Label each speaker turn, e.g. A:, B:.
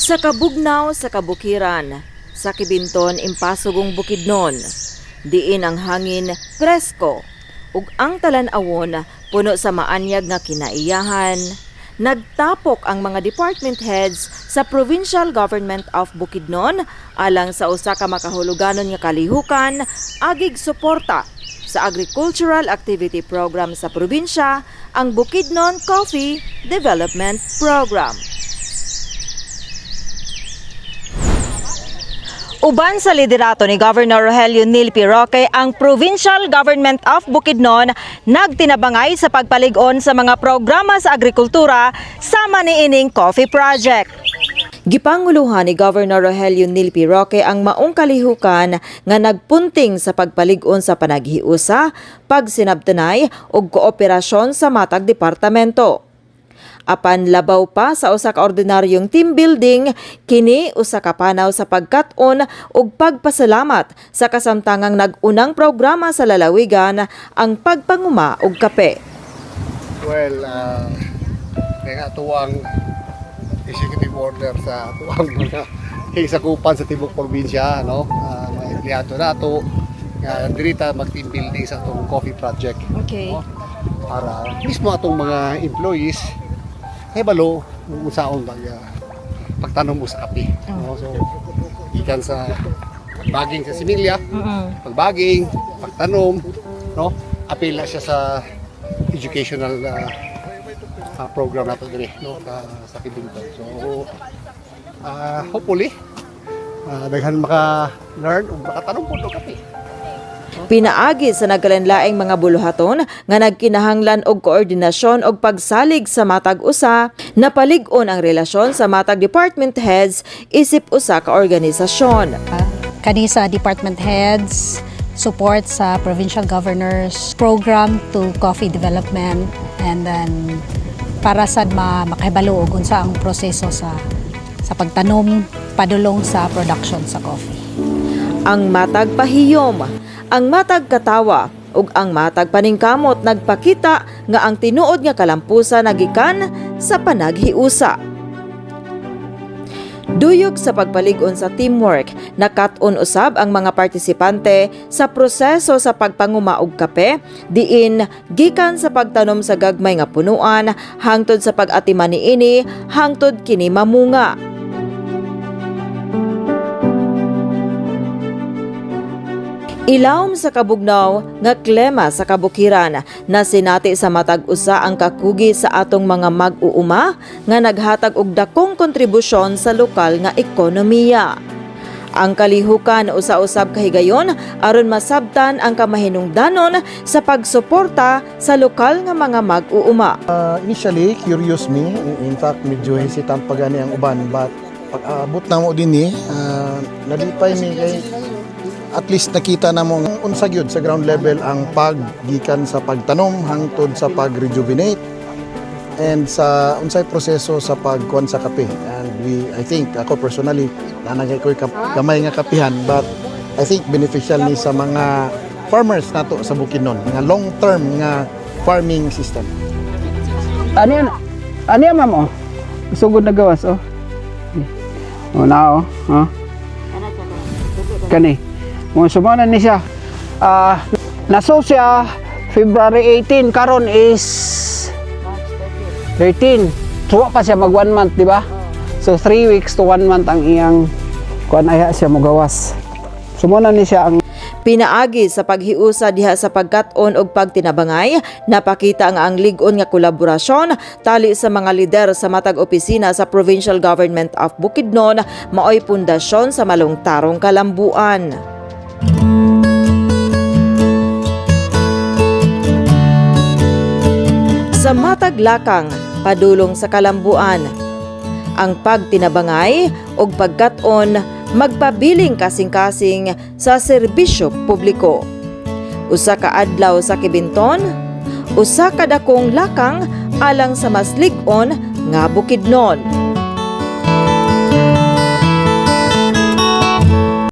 A: Sa kabugnaw sa kabukiran, sa Kibinton impasugong Bukidnon, diin ang hangin presko, ug ang talan-awon puno sa maanyag nga kinaiyahan. Nagtapok ang mga department heads sa Provincial Government of Bukidnon alang sa usa ka makahuluganon nga kalihukan agig suporta sa agricultural activity program sa probinsya, ang Bukidnon Coffee Development Program. Uban sa liderato ni Governor Rogelio Nil P. Roque, ang Provincial Government of Bukidnon nagtinabangay sa pagpalig-on sa mga programa sa agrikultura sama niining Coffee Project. Gipanguluhan ni Governor Rogelio Nil P. Roque ang maong kalihukan nga nagpunting sa pagpalig-on sa panaghiusa, pagsinabtanay ug kooperasyon sa matag departamento. Apan labaw pa sa usa ka ordinaryong team building, kini usa ka panaw sa pagkat-on ug pagpasalamat sa kasamtangang nag-unang programa sa lalawigan, ang pagpanguma og kape.
B: Well, kaya tuwang executive order sa tuwang mga hisakupan sa tibok probinsya, no? Mga empleyado nato dirita mag-team building sa itong coffee project.
A: Okay.
B: No? Para mismo atong mga employees balo kung saan pagtanong mo sa kape. No? So, ikan sa pagbaging sa similya, pagbaging, pagtanom, no? Apil na siya sa educational program nato dire, no? Sa Kibinton. So, hopefully, daghan maka-learn o makatanong po ng kape.
A: Pinaagi sa nagkalanlaing mga buluhaton nga nagkinahanglan og koordinasyon og pagsalig sa matag usa, napalig-on ang relasyon sa matag department heads isip usa ka organisasyon.
C: Kani sa department heads, support sa provincial governors, program to coffee development, and then para sad makahibalo og unsa ang proseso sa pagtanom padulong sa production sa coffee.
A: Ang matag pahiyom, ang matag katawa ug ang matag paningkamot nagpakita nga ang tinuod nga kalampusan nagikan sa panaghiusa. Duyog sa pagpalig-on sa teamwork, nakat-on usab ang mga partisipante sa proseso sa pagpanguma og kape, diin gikan sa pagtanom sa gagmay nga punuan hangtod sa pag-atiman niini hangtod kini mamunga. Ilawom sa kabugnaw nga klema sa kabukiran na sinati sa matag usa ang kakugi sa atong mga mag-uuma nga naghatag og dakong kontribusyon sa lokal nga ekonomiya. Ang kalihukan usa-usab kahigayon aron masabtan ang kamahinungdanon sa pagsuporta sa lokal nga mga mag-uuma.
D: Initially, curious me. In fact, medyo hesitant pa gani ang uban. But pag-abot na mo din nalipay mi kay at least nakita na mo unsa gyud sa ground level ang paggikan sa pagtanom hangtod sa pag-rejuvenate and sa unsay proseso sa pagkuan sa kape. And I think ako personally nanagay ko gamay nga kapihan, but I think beneficial ni sa mga farmers nato sa Bukidnon nga long term nga farming system.
E: Ano yan ma'am, sugod na gawas, na, kani. Sumana ni siya. Naso siya February 18, karon is 13. Suwa pa siya mag 1 month, di ba? So 3 weeks to 1 month ang iyang kuan aya siya mogawas. Sumana ni siya ang
A: Pinaagi sa paghiusa diha sa pagkat-on og pagtinabangay, napakita ang lig-on nga kolaborasyon tali sa mga lider sa matag opisina sa Provincial Government of Bukidnon maoy pundasyon sa malungtarong kalambuan. Sa matag lakang padulong sa kalambuan, ang pagtinabangay ug pagkat-on magpabiling kasing-kasing sa serbisyo publiko. Usa ka adlaw sa Kibinton, usa ka dakong lakang alang sa mas lig-on nga Bukidnon.